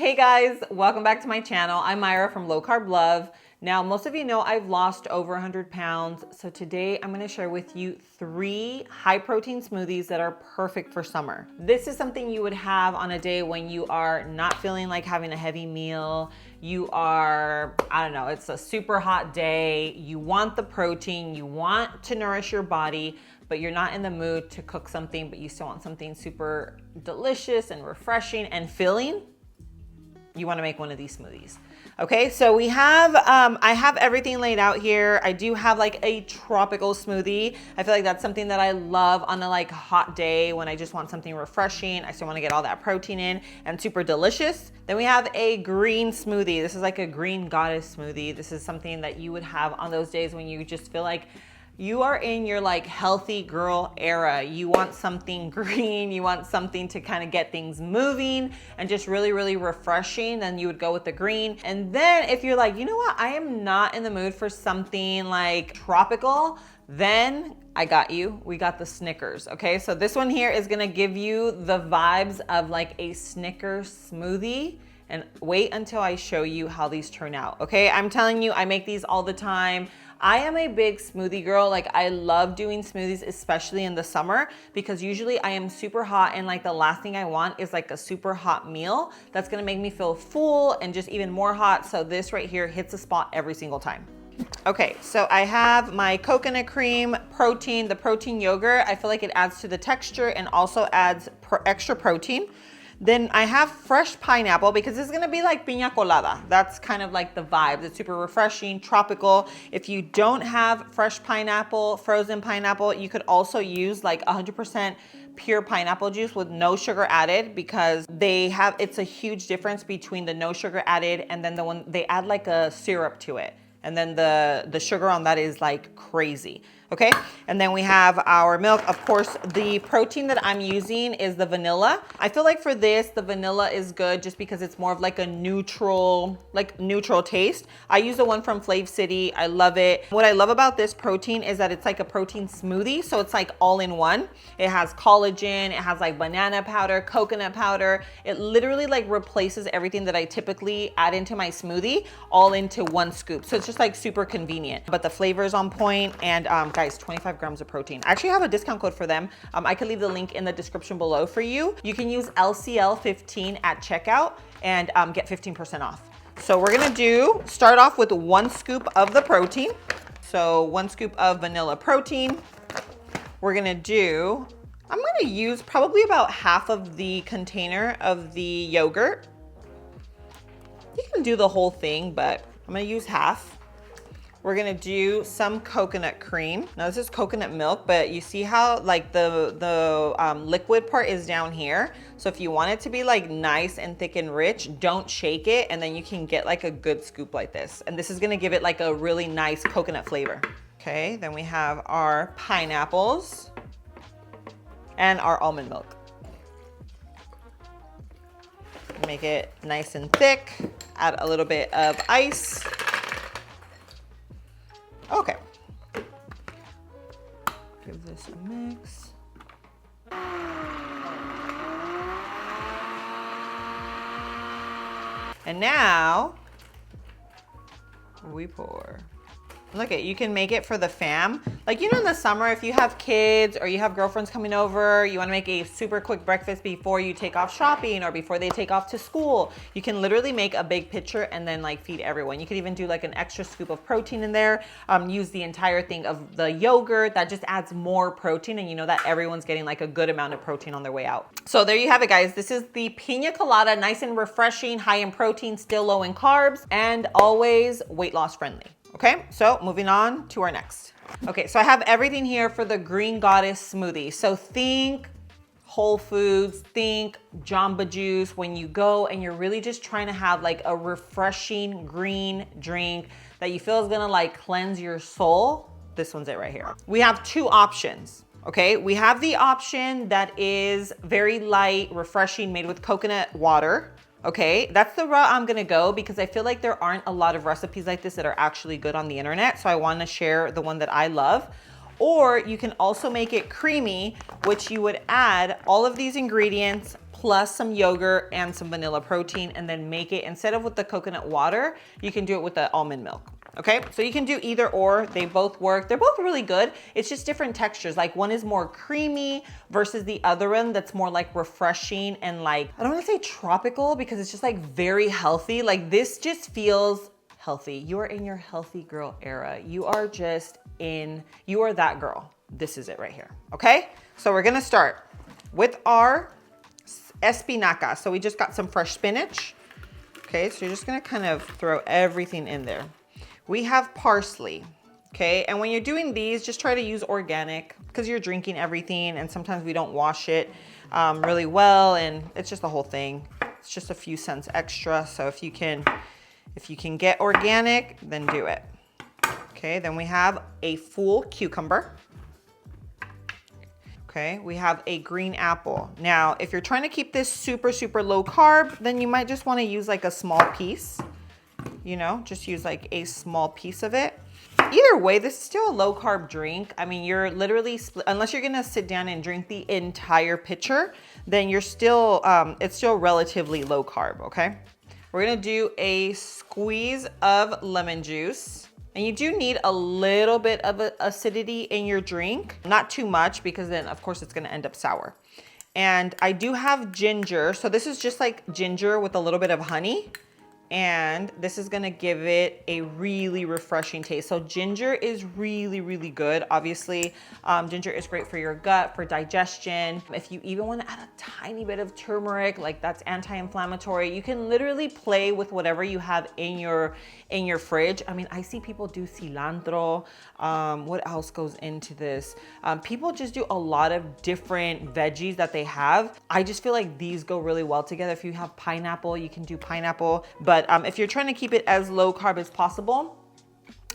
Hey guys, welcome back to my channel. I'm Myra from Low Carb Love. Now, most of you know I've lost over 100 pounds. So today I'm gonna share with you 3 high protein smoothies that are perfect for summer. This is something you would have on a day when you are not feeling like having a heavy meal. You are, I don't know, it's a super hot day. You want the protein, you want to nourish your body, but you're not in the mood to cook something, but you still want something super delicious and refreshing and filling. You want to make one of these smoothies. Okay, so we have, I have everything laid out here. I do have like a tropical smoothie. I feel like that's something that I love on a like hot day when I just want something refreshing. I still want to get all that protein in and super delicious. Then we have a green smoothie. This is like a green goddess smoothie. This is something that you would have on those days when you just feel like you are in your like healthy girl era. You want something green, you want something to kind of get things moving and just really, really refreshing. Then you would go with the green. And then if you're like, you know what, I am not in the mood for something like tropical, then I got you. We got the Snickers, okay? So this one here is gonna give you the vibes of like a Snickers smoothie. And wait until I show you how these turn out, okay? I'm telling you, I make these all the time. I am a big smoothie girl. Like I love doing smoothies, especially in the summer, because usually I am super hot and like the last thing I want is like a super hot meal that's gonna make me feel full and just even more hot. So this right here hits the spot every single time. Okay, so I have my coconut cream protein, the protein yogurt. I feel like it adds to the texture and also adds extra protein. Then I have fresh pineapple because this is gonna be like Pina Colada. That's kind of like the vibe. It's super refreshing, tropical. If you don't have fresh pineapple, frozen pineapple, you could also use like 100% pure pineapple juice with no sugar added, because it's a huge difference between the no sugar added and then the one they add like a syrup to it. And then the sugar on that is like crazy. Okay, and then we have our milk. Of course, the protein that I'm using is the vanilla. I feel like for this, the vanilla is good just because it's more of like a neutral taste. I use the one from Flav City. I love it. What I love about this protein is that it's like a protein smoothie. So it's like all in one. It has collagen, it has like banana powder, coconut powder. It literally like replaces everything that I typically add into my smoothie all into one scoop. So it's just like super convenient, but the flavor is on point. And guys, 25 grams of protein. I actually have a discount code for them. I can leave the link in the description below for you. You can use LCL15 at checkout and get 15% off. So we're gonna start off with 1 scoop of the protein. So 1 scoop of vanilla protein. I'm gonna use probably about half of the container of the yogurt. You can do the whole thing, but I'm gonna use half. We're gonna do some coconut cream. Now this is coconut milk, but you see how like the liquid part is down here. So if you want it to be like nice and thick and rich, don't shake it, and then you can get like a good scoop like this. And this is gonna give it like a really nice coconut flavor. Okay, then we have our pineapples and our almond milk. Make it nice and thick. Add a little bit of ice. Okay. Give this a mix. And now we pour. Look at, you can make it for the fam. Like, you know, in the summer, if you have kids or you have girlfriends coming over, you wanna make a super quick breakfast before you take off shopping or before they take off to school. You can literally make a big pitcher and then like feed everyone. You could even do like an extra scoop of protein in there. Use the entire thing of the yogurt. That just adds more protein, and you know that everyone's getting like a good amount of protein on their way out. So there you have it, guys. This is the Pina Colada, nice and refreshing, high in protein, still low in carbs, and always weight loss friendly. Okay, so moving on to our next. Okay, so I have everything here for the Green Goddess smoothie. So think Whole Foods, think Jamba Juice. When you go and you're really just trying to have like a refreshing green drink that you feel is gonna like cleanse your soul, this one's it right here. We have 2 options. Okay, we have the option that is very light, refreshing, made with coconut water. Okay, that's the route I'm gonna go because I feel like there aren't a lot of recipes like this that are actually good on the internet. So I wanna share the one that I love. Or you can also make it creamy, which you would add all of these ingredients plus some yogurt and some vanilla protein, and then make it, instead of with the coconut water, you can do it with the almond milk. Okay, so you can do either or, they both work. They're both really good. It's just different textures. Like one is more creamy versus the other one that's more like refreshing and like, I don't wanna say tropical because it's just like very healthy. Like this just feels healthy. You are in your healthy girl era. You are that girl. This is it right here, okay? So we're gonna start with our espinaca. So we just got some fresh spinach. Okay, so you're just gonna kind of throw everything in there. We have parsley, okay? And when you're doing these, just try to use organic because you're drinking everything and sometimes we don't wash it really well and it's just the whole thing. It's just a few cents extra. So if you can get organic, then do it. Okay, then we have a full cucumber. Okay, we have a green apple. Now, if you're trying to keep this super, super low carb, then you might just wanna use like a small piece. You know, just use like a small piece of it. Either way, this is still a low carb drink. I mean, you're literally, unless you're gonna sit down and drink the entire pitcher, then you're still, it's still relatively low carb, okay? We're gonna do a squeeze of lemon juice. And you do need a little bit of acidity in your drink, not too much because then of course it's gonna end up sour. And I do have ginger. So this is just like ginger with a little bit of honey. And this is gonna give it a really refreshing taste. So ginger is really, really good. Obviously, ginger is great for your gut, for digestion. If you even wanna add a tiny bit of turmeric, like that's anti-inflammatory, you can literally play with whatever you have in your fridge. I mean, I see people do cilantro. What else goes into this? People just do a lot of different veggies that they have. I just feel like these go really well together. If you have pineapple, you can do pineapple. But if you're trying to keep it as low carb as possible,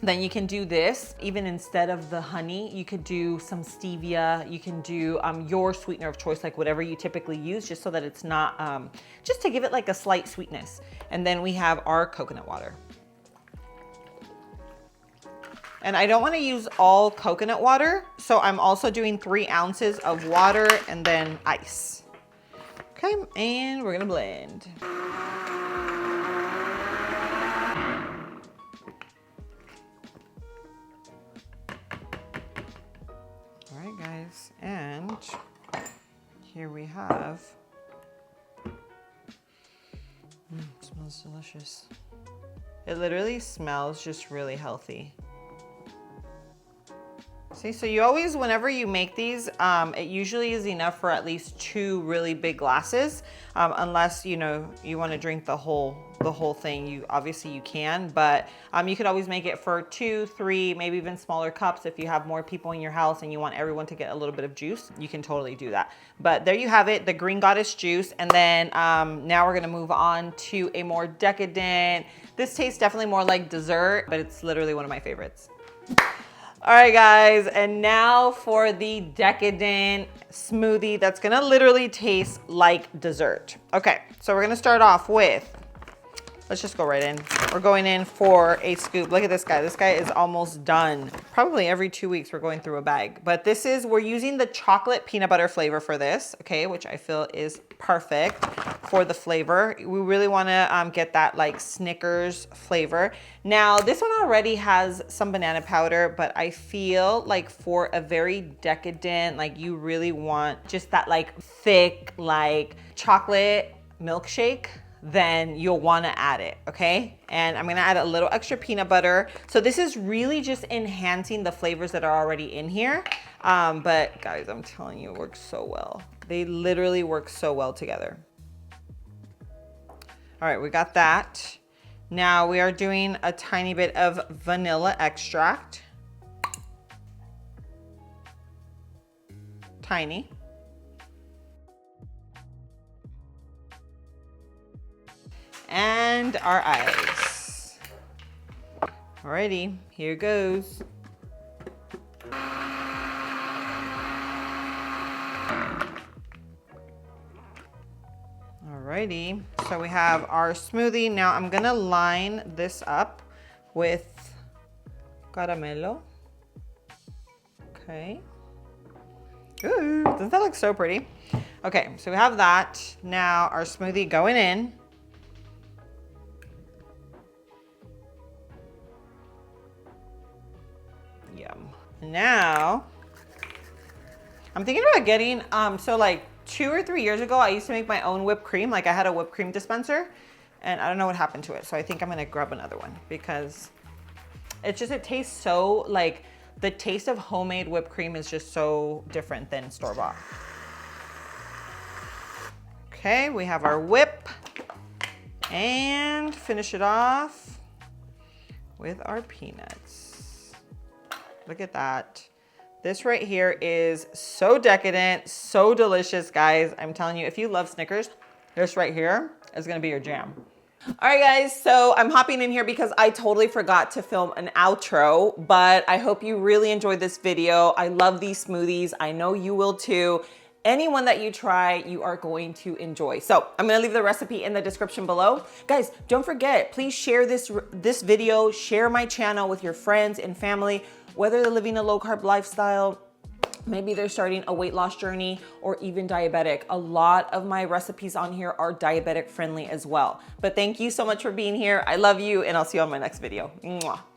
then you can do this. Even instead of the honey, you could do some stevia. You can do your sweetener of choice, like whatever you typically use, just so that it's not, just to give it like a slight sweetness. And then we have our coconut water. And I don't wanna use all coconut water, so I'm also doing 3 ounces of water and then ice. Okay, and we're gonna blend. All right, guys, and here we have, smells delicious. It literally smells just really healthy. See, so you always, whenever you make these, it usually is enough for at least 2 really big glasses, unless, you know, you want to drink the whole thing. Obviously you can, but you could always make it for 2, 3, maybe even smaller cups. If you have more people in your house and you want everyone to get a little bit of juice, you can totally do that. But there you have it, the Green Goddess juice. And then now we're gonna move on to a more decadent, this tastes definitely more like dessert, but it's literally one of my favorites. All right, guys, and now for the decadent smoothie that's gonna literally taste like dessert. Okay, so we're gonna start off with, let's just go right in. We're going in for a scoop. Look at this guy. This guy is almost done. Probably every 2 weeks we're going through a bag. But this is, we're using the chocolate peanut butter flavor for this, okay, which I feel is perfect for the flavor. We really wanna get that like Snickers flavor. Now, this one already has some banana powder, but I feel like for a very decadent, like you really want just that like thick, like chocolate milkshake, then you'll wanna add it, okay? And I'm gonna add a little extra peanut butter. So this is really just enhancing the flavors that are already in here. But guys, I'm telling you, it works so well. They literally work so well together. All right, we got that. Now we are doing a tiny bit of vanilla extract. Tiny. And our ice. Alrighty, here goes. Alrighty, so we have our smoothie. Now I'm gonna line this up with caramelo. Okay. Ooh, doesn't that look so pretty? Okay, so we have that. Now our smoothie going in. Yum. Now, I'm thinking about getting, so like 2 or 3 years ago, I used to make my own whipped cream. Like I had a whipped cream dispenser and I don't know what happened to it. So I think I'm gonna grab another one because it tastes so like, the taste of homemade whipped cream is just so different than store-bought. Okay, we have our whip and finish it off with our peanuts. Look at that. This right here is so decadent, so delicious, guys. I'm telling you, if you love Snickers, this right here is gonna be your jam. All right, guys, so I'm hopping in here because I totally forgot to film an outro, but I hope you really enjoyed this video. I love these smoothies. I know you will too. Anyone that you try, you are going to enjoy. So I'm gonna leave the recipe in the description below. Guys, don't forget, please share this video, share my channel with your friends and family, whether they're living a low carb lifestyle, maybe they're starting a weight loss journey, or even diabetic. A lot of my recipes on here are diabetic friendly as well. But thank you so much for being here. I love you, and I'll see you on my next video. Mwah.